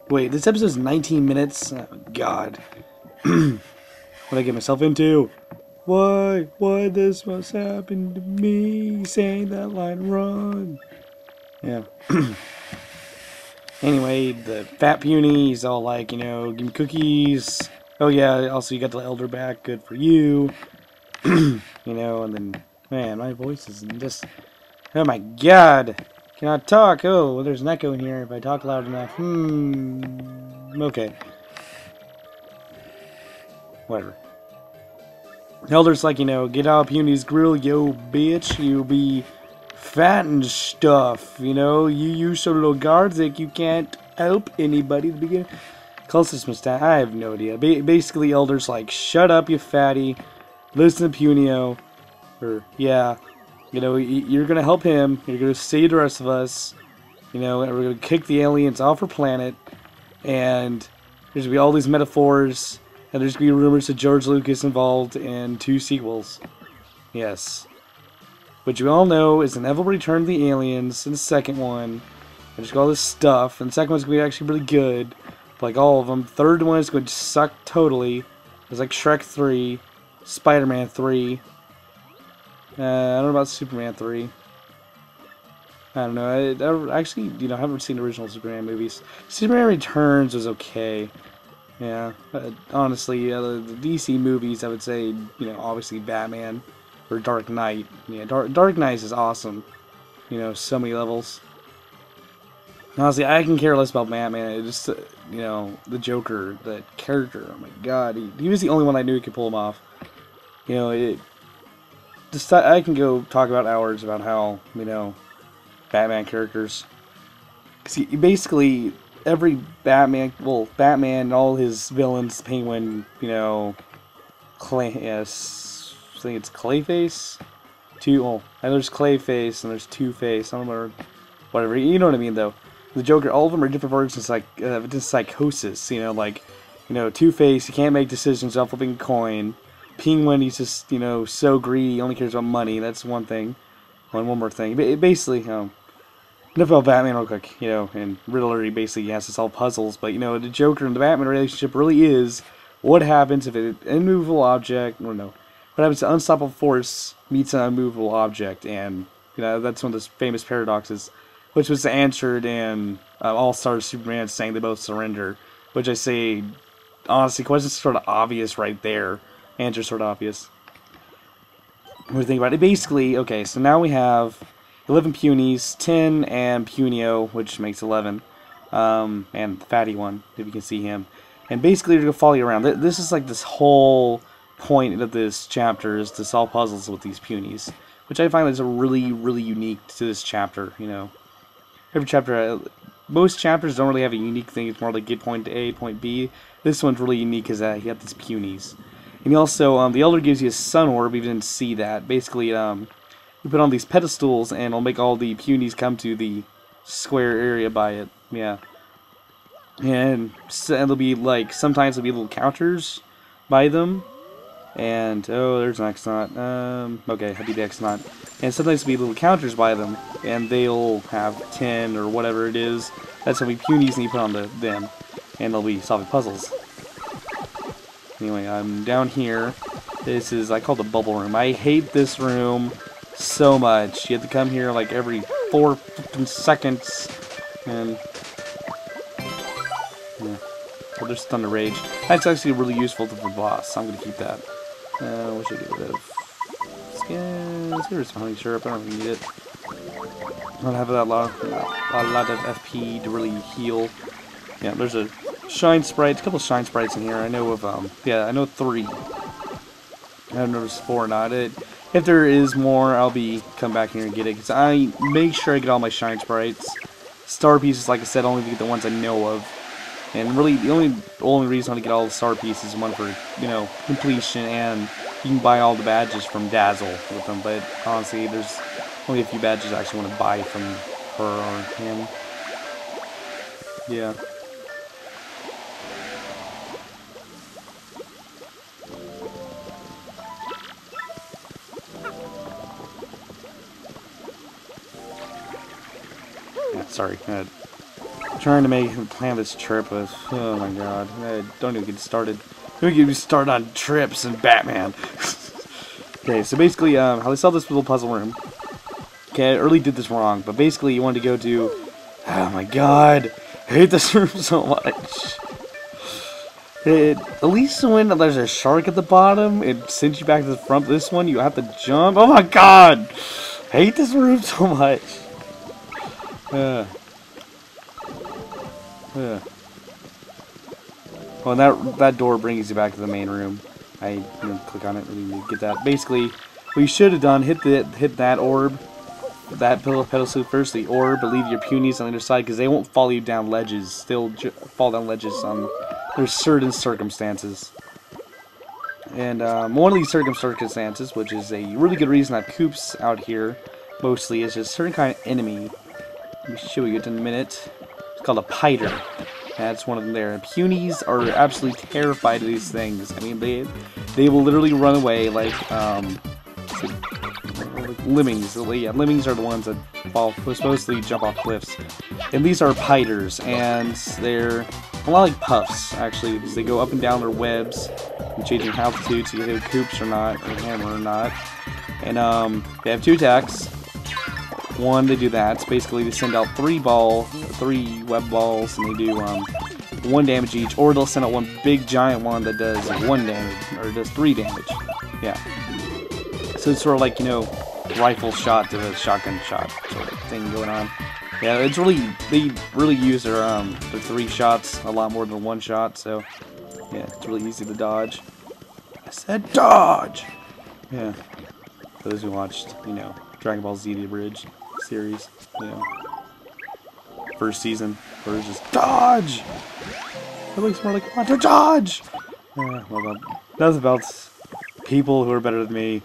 Wait, this episode's 19 minutes? Oh, God. What did I get myself into? Why? Why this must happen to me? Saying that line wrong. Yeah. Anyway, the fat puny, he's all like, you know, give me cookies. Oh yeah, also you got the elder back, good for you. You know, and then, man, my voice is just, oh my God. Cannot talk. Oh, well, there's an echo in here if I talk loud enough. Okay. Whatever. Elder's like, you know, get out Puny's grill, yo, bitch. You'll be fat and stuff, you know. You so little Garzik, you can't help anybody to begin. Closest mustache, I have no idea. Basically, Elder's like, shut up, you fatty. Listen to Punio. Or, yeah. You know, you're gonna help him. You're gonna save the rest of us. You know, and we're gonna kick the aliens off our planet. And there's gonna be all these metaphors. And there's gonna be rumors of George Lucas involved in 2 sequels. Yes. Which we all know is an Neville Return of the Aliens in the second one. And there's all this stuff. And the second one's gonna be actually really good. Like all of them. The third one is going to suck totally. It's like Shrek 3, Spider-Man 3. I don't know about Superman 3. I don't know. I actually, you know, I haven't seen the original Superman movies. Superman Returns was okay. Yeah, honestly, the DC movies, I would say, you know, obviously Batman or Dark Knight. Yeah, Dark Knight is awesome. You know, so many levels. Honestly, I can care less about Batman. It just, you know, the Joker, that character. Oh my God, he was the only one I knew who could pull him off. You know, I can go talk about hours about how, you know, Batman characters. Because basically, every Batman, well, Batman and all his villains, Penguin, you know, yes, I think it's Clayface? And there's Clayface and there's Two-Face, I don't remember, whatever, you know what I mean, though. The Joker, all of them are different versions, like, just psychosis, you know, like, you know, Two-Face, he can't make decisions without flipping a coin. Penguin, he's just, you know, so greedy, he only cares about money, that's one thing. One more thing, basically, enough about Batman real quick, you know, and Riddler, he basically has to solve puzzles, but, you know, the Joker and the Batman relationship really is what happens if an immovable object, or no, what happens to unstoppable force meets an unmovable object, and, you know, that's one of those famous paradoxes, which was answered in All-Star Superman saying they both surrender, which I say, honestly, question's sort of obvious right there. Answer's sort of obvious. When we think about it, basically, okay, so now we have 11 Punies, 10 and Punio, which makes 11, and the fatty one, if you can see him. And basically, they're going to follow you around. This is like this whole point of this chapter is to solve puzzles with these Punies, which I find is really, really unique to this chapter, you know. Every chapter, most chapters don't really have a unique thing. It's more like get point A, point B. This one's really unique because you have these Punies. And he also, the Elder gives you a sun orb. We didn't see that. Basically, you put on these pedestals, and it'll make all the Punies come to the square area by it. Yeah. And there'll be, like, sometimes there'll be little counters by them. And, oh, there's an Exnaut. Okay, I beat the Exnaut. And sometimes there'll be little counters by them. And they'll have 10 or whatever it is. That's how many Punies you put on them. And they'll be solving puzzles. Anyway, I'm down here. This is, I call it the bubble room. I hate this room so much. You have to come here like every 4 seconds. And, yeah. Well, there's Thunder Rage. That's actually really useful to the boss. I'm going to keep that. What should I get rid of? Skins. Here's some honey syrup. I don't really need it. I don't have a lot of FP to really heal. Yeah, there's a Shine Sprites, a couple of Shine Sprites in here. I know of, yeah, I know 3. I haven't noticed 4 or not. If there is more, I'll come back here and get it, because I make sure I get all my Shine Sprites. Star Pieces, like I said, only get the ones I know of. And really, the only reason I want to get all the Star Pieces is one for, you know, completion, and you can buy all the badges from Dazzle with them, but honestly, there's only a few badges I actually want to buy from her or him. Yeah. Sorry. trying to plan this trip with. Oh my god. Don't even get started. Don't even get me started on trips and Batman. Okay, so basically, how they solve this little puzzle room. Okay, I early did this wrong, but basically you want to go to... Oh my god. I hate this room so much. At least when there's a shark at the bottom, it sends you back to the front. This one, you have to jump. Oh my god! I hate this room so much. Well, that door brings you back to the main room. I click on it, really get that. Basically, what you should have done, hit that orb, that pedestal first, the orb, but leave your punies on the other side, because they won't follow you down ledges. They'll fall down ledges on there's certain circumstances. And one of these circumstances, which is a really good reason I have Koops out here, mostly, is just a certain kind of enemy. Let me show you it in a minute. It's called a Piter. That's one of them there. Punies are absolutely terrified of these things. I mean, they will literally run away like lemmings. Yeah, lemmings are the ones that supposedly jump off cliffs. And these are Piters, and they're a lot like puffs, actually, because they go up and down their webs, and changing altitude so you hit Koops or not, or hammer or not. And they have 2 attacks. One, they do that. It's basically they send out 3 web balls, and they do 1 damage each, or they'll send out one big giant one that does 1 damage, or does 3 damage. Yeah. So it's sort of like, you know, rifle shot to a shotgun shot sort of thing going on. Yeah, it's really, they really use their 3 shots a lot more than 1 shot, so yeah, it's really easy to dodge. I said dodge! Yeah. For those who watched, you know, Dragon Ball Z The Abridged series, you know, first season, where it's just dodge! Everybody's more like, want to dodge! Yeah, well, that's about people who are better than me.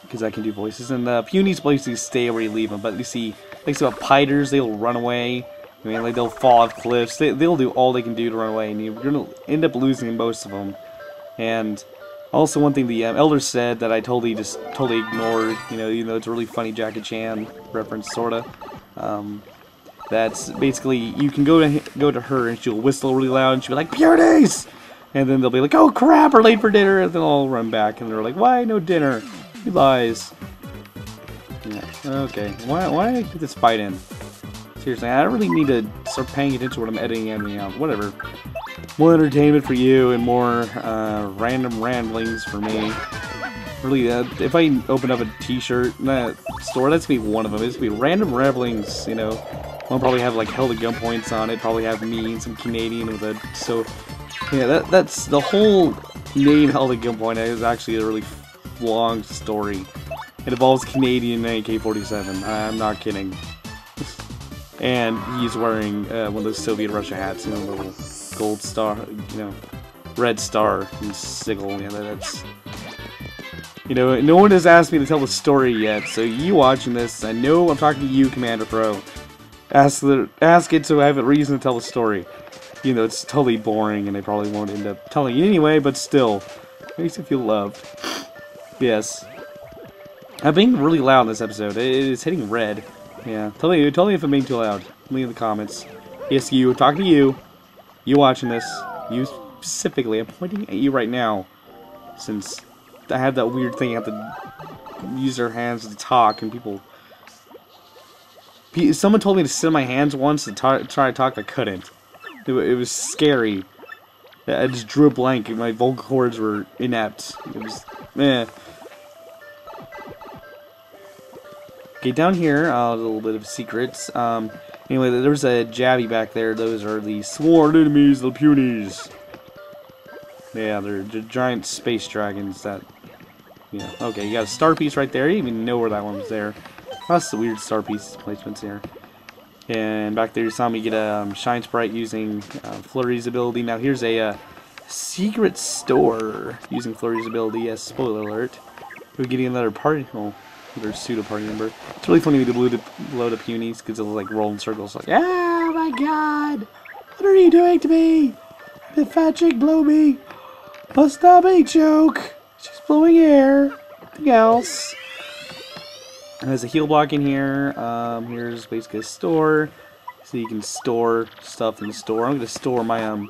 Because I can do voices, and the punies basically stay where you leave them. But you see, like about Piters, they'll run away. I mean, like they'll fall off cliffs. They'll do all they can do to run away, and you're gonna end up losing most of them. And also, one thing the Elder said that I totally ignored. You know, even though it's a really funny Jackie Chan reference, sorta. That's basically you can go to her and she'll whistle really loud, and she'll be like "Punies!" And then they'll be like, "Oh crap, we're late for dinner," and they'll all run back, and they're like, "Why no dinner?" He lies. Yeah. Okay. Why do I keep this fight in? Seriously, I don't really need to start paying attention to what I'm editing out. Whatever. More entertainment for you and more random ramblings for me. Really, if I open up a t-shirt store, that's gonna be one of them. It's gonna be random ramblings, you know. I'll probably have like Held at Gunpoints on it. Probably have me and some Canadian with it. So, yeah, that's the whole name Held at Gunpoint is actually a really long story. It involves Canadian AK-47. I'm not kidding. And he's wearing one of those Soviet Russia hats, you know, little gold star, you know, red star and sigil. Yeah, that's. You know, no one has asked me to tell the story yet, so you watching this, I know I'm talking to you, Commander Pro. Ask it so I have a reason to tell the story. You know, it's totally boring, and they probably won't end up telling you anyway, but still, it makes you feel loved. Yes. I'm being really loud in this episode. It is hitting red. Yeah. Tell me if I'm being too loud. Tell me in the comments. Yes, you. Talking to you. You watching this. You specifically. I'm pointing at you right now. Since I have that weird thing. I have to use their hands to talk, and people... Someone told me to sit on my hands once to try to talk. I couldn't. It was scary. I just drew a blank, and my vocal cords were inept. It was... Okay, down here, a little bit of secrets. Anyway, there's a Jabby back there. Those are the sworn enemies, the Punies. Yeah, they're giant space dragons that... Yeah, okay, you got a star piece right there. You didn't even know where that one was there. That's the weird star piece placements here. And back there you saw me get a Shine Sprite using Flurry's ability. Now here's a secret store using Flurry's ability. Yes, spoiler alert. We're getting another party... Oh, their pseudo party member. It's really funny to load up Punies because they'll like roll in circles like, oh my god! What are you doing to me? The fat chick blow me! Must not be joke! She's blowing air. Nothing else. And there's a heal block in here. Here's basically a store. So you can store stuff in the store. I'm gonna store my Ultra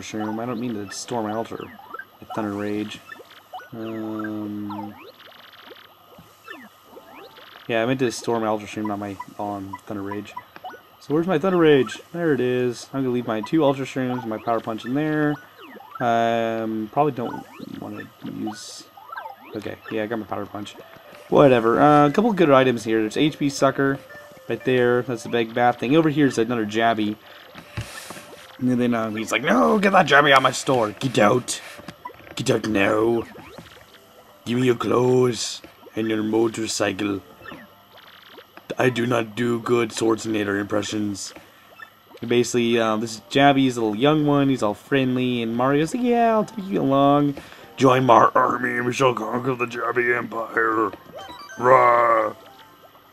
Shroom. I don't mean to store my Ultra Thunder Rage. Yeah, I meant to store my Ultra Shroom, not my Thunder Rage. So where's my Thunder Rage? There it is. I'm gonna leave my 2 Ultra Shrooms and my Power Punch in there. Probably don't want to use... Okay, yeah, I got my Power Punch. Whatever. A couple good items here. There's HP Sucker right there. That's the big bad thing. Over here is another Jabby. And then he's like, no, get that Jabby out of my store. Get out. Get out now. Give me your clothes and your motorcycle. I do not do good Swordsinator impressions. Basically, this is Jabby's a little young one. He's all friendly, and Mario's like, yeah, I'll take you along. Join my army, and we shall conquer the Jabby Empire. Rah!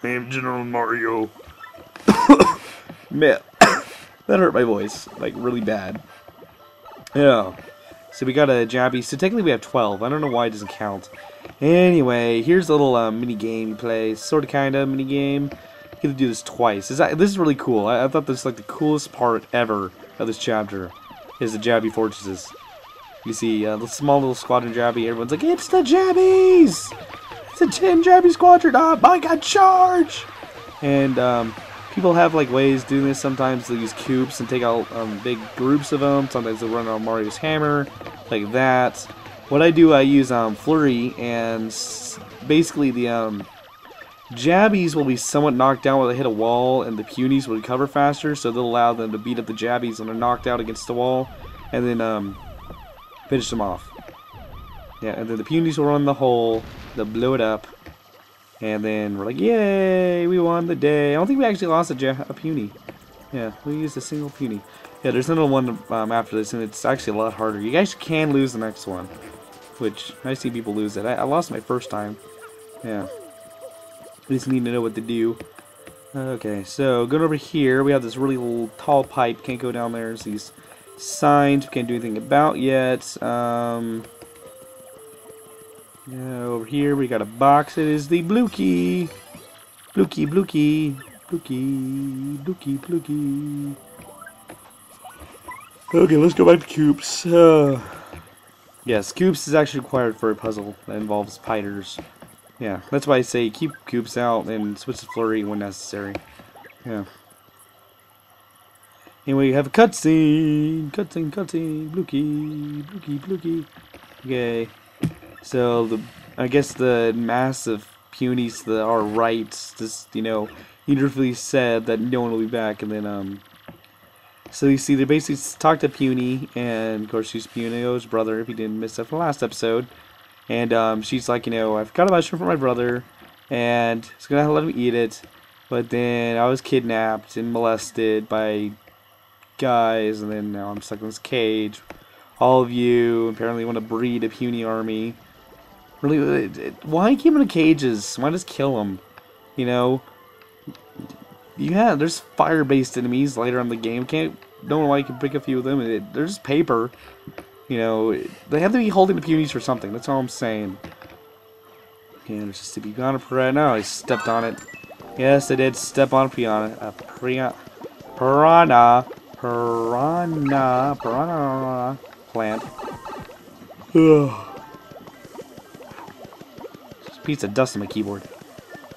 I am General Mario. Man, that hurt my voice, like, really bad. Yeah. So we got a Jabby. So technically we have 12. I don't know why it doesn't count. Anyway, here's a little mini game you play. Sort of, kind of mini game. You get to do this twice. This is really cool. I thought this was like the coolest part ever of this chapter. Is the Jabby fortresses. You see the small little squadron Jabby. Everyone's like, it's the Jabbies! It's a 10 Jabby squadron. I got charge! And people have like ways of doing this. Sometimes they use cubes and take out big groups of them. Sometimes they run on Mario's hammer, like that. What I do, I use Flurry, and basically the Jabbies will be somewhat knocked down when they hit a wall, and the Punies will recover faster, so they'll allow them to beat up the Jabbies when they're knocked out against the wall, and then finish them off. Yeah, and then the Punies will run the hole, they'll blow it up, and then we're like, yay, we won the day. I don't think we actually lost a Puny. Yeah, we used a single Puny. Yeah, there's another one after this, and it's actually a lot harder. You guys can lose the next one, which I see people lose it. I lost my first time. Yeah. We just need to know what to do. Okay, so going over here, we have this really little tall pipe. Can't go down there. There's these signs we can't do anything about yet. Yeah, over here we got a box. It is the blue key. Blue key, blue key. Blue key, blue key, blue key. Okay, let's go back to Coops. Yes, Coops is actually required for a puzzle that involves spiders. Yeah, that's why I say keep Coops out and switch to Flurry when necessary. Yeah. Anyway, you have a cutscene. Cutscene, cutscene. Blue key, blue key, blue key. Okay. So, I guess the massive Punies that are right, just, universally said that no one will be back, and then, so you see, they basically talk to Puny, and of course she's Punio's brother, if you didn't miss that from the last episode. And she's like, I've got a mushroom for my brother, and it's gonna let him eat it, but then I was kidnapped and molested by guys, and then now I'm stuck in this cage. All of you apparently want to breed a Puny army. Really, why keep them in cages? Why just kill them? Yeah, there's fire-based enemies later in the game. Don't know why you can pick a few of them. They're just paper. They have to be holding the Punies for something. That's all I'm saying. Okay, there's just a piranha. No, I stepped on it. Yes, I did step on a piranha. Piranha plant. Ugh. There's a piece of dust on my keyboard.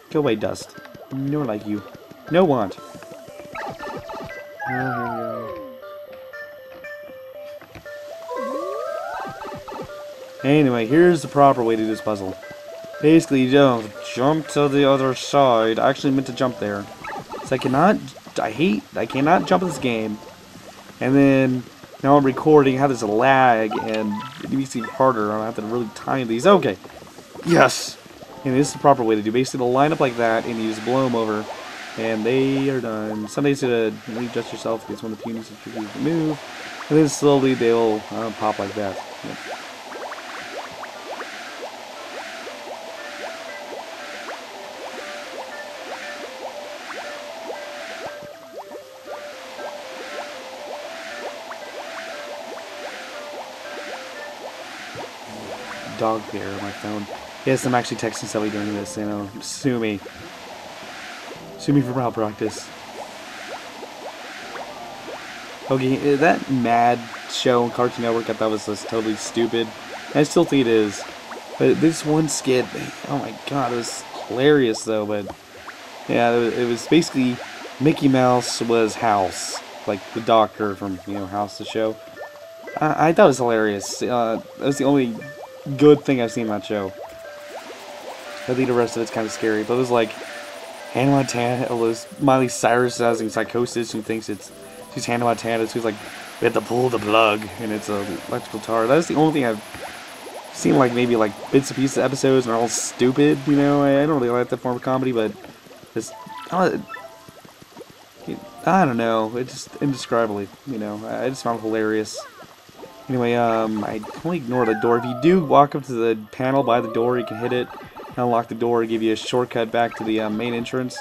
Go away, dust. No one like you. No want. Oh, here we go. Anyway, here's the proper way to do this puzzle. Basically, you don't jump to the other side. I actually meant to jump there. So I cannot jump in this game. And then, now I'm recording, I have this lag, and it makes it even harder. I have to really time these. Okay. Yes! And this is the proper way to do. Basically, they'll line up like that, and you just blow them over. And they are done. Sometimes you gotta readjust yourself against one of the Punies if you move. And then slowly they'll pop like that. Yep. Dog bear on my phone. Yes, I'm actually texting somebody during this, sue me. Sue me for malpractice. Okay, that Mad show on Cartoon Network I thought was just totally stupid. And I still think it is. But this one skit, oh my god, it was hilarious though. But yeah, it was basically Mickey Mouse was House, like the doctor from, you know, House the show. I thought it was hilarious. That was the only good thing I've seen in that show. I think the rest of it's kind of scary, but it was like Hannah Montana, Miley Cyrus having psychosis. She thinks she's Hannah Montana. She's like, we have to pull the plug, and it's a electrical guitar. That's the only thing I've seen, like maybe like bits and pieces of episodes, and they're all stupid. You know, I don't really like that form of comedy, but it's I don't know. It's just indescribably, you know. I just found it hilarious. Anyway, I totally ignore the door. If you do walk up to the panel by the door, you can hit it, unlock the door, give you a shortcut back to the main entrance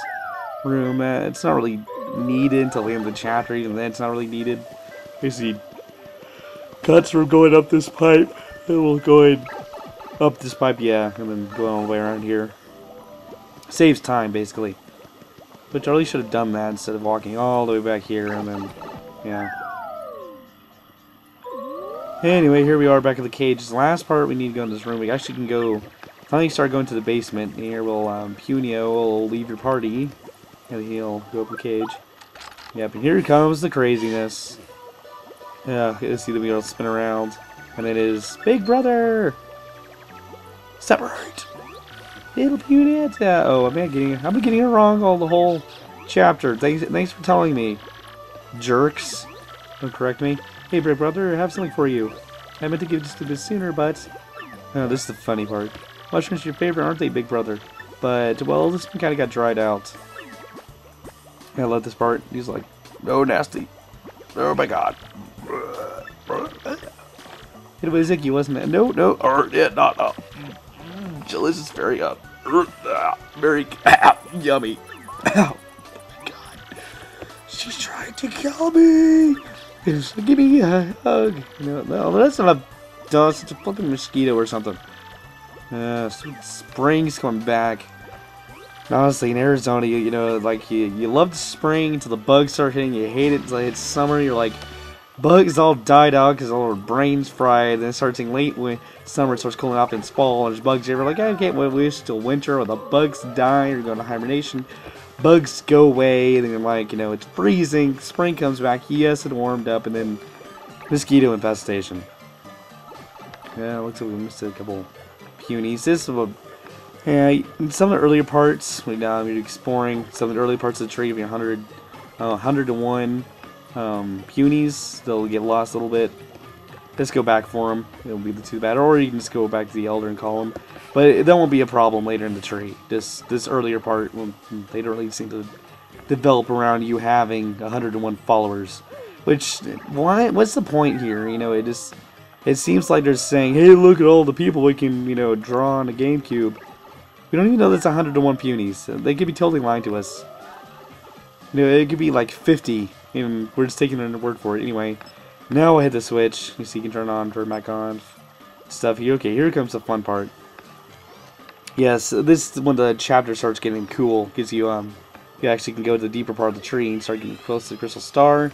room. It's not really needed until the end of the chapter. Even then, it's not really needed. Basically, cuts from going up this pipe, and we'll go up this pipe, yeah, and then going all the way around here. Saves time, basically. But I really should have done that instead of walking all the way back here, and then, yeah. Anyway, here we are back at the cage. This last part, we need to go in this room. We actually can go, finally start going to the basement. Here, Punio will leave your party, and he'll go up the cage. Yep, and here comes the craziness. Yeah, you see the wheel spin around, and it is Big Brother! Separate! Little Puny, oh, I've been getting it wrong all the whole chapter. Thanks for telling me. Jerks. Don't correct me. Hey, Big Brother, I have something for you. I meant to give this to you sooner, but... Oh, this is the funny part. Mushrooms are your favorite, aren't they, Big Brother? But, well, this one kind of got dried out. I love this part. He's like, oh, nasty. Oh, my God. It was icky, wasn't it? No, yeah, not. Delicious, very very yummy. Oh my god, she's trying to kill me. Give me a hug. No, that's not a dust. It's a fucking mosquito or something. Spring's coming back. Honestly, in Arizona, you know, like you love the spring until the bugs start hitting. You hate it until it's summer. You're like, bugs all died out because all our brains fried. Then it starts in late when summer starts cooling off in fall, and there's bugs everywhere. Like, I can't wait till winter where the bugs die or go into hibernation. Bugs go away, and then you're like, you know, it's freezing. Spring comes back. Yes, it warmed up, and then mosquito infestation. Yeah, looks like we missed a couple punies. This is in some of the earlier parts, you're exploring some of the early parts of the tree. We 100 to 1. Punies, they'll get lost a little bit. Just go back for them. It'll be too bad. Or you can just go back to the Elder and call them. But that won't be a problem later in the tree. This earlier part, they don't really seem to develop around you having 101 followers. Which, what's the point here? You know, it seems like they're saying, hey, look at all the people we can, you know, draw on a GameCube. We don't even know that's 101 punies. They could be totally lying to us. You know, it could be like 50. And we're just taking their word for it. Anyway, now I hit the switch. You see, you can turn on, turn back on, stuff. Okay, here comes the fun part. Yes, this is when the chapter starts getting cool. Gives you you actually can go to the deeper part of the tree and start getting close to the crystal star.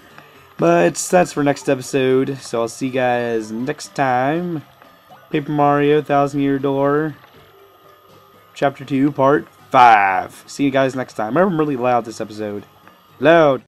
But that's for next episode. So I'll see you guys next time. Paper Mario: Thousand Year Door, Chapter 2, Part 5. See you guys next time. Remember, I'm really loud this episode. Loud.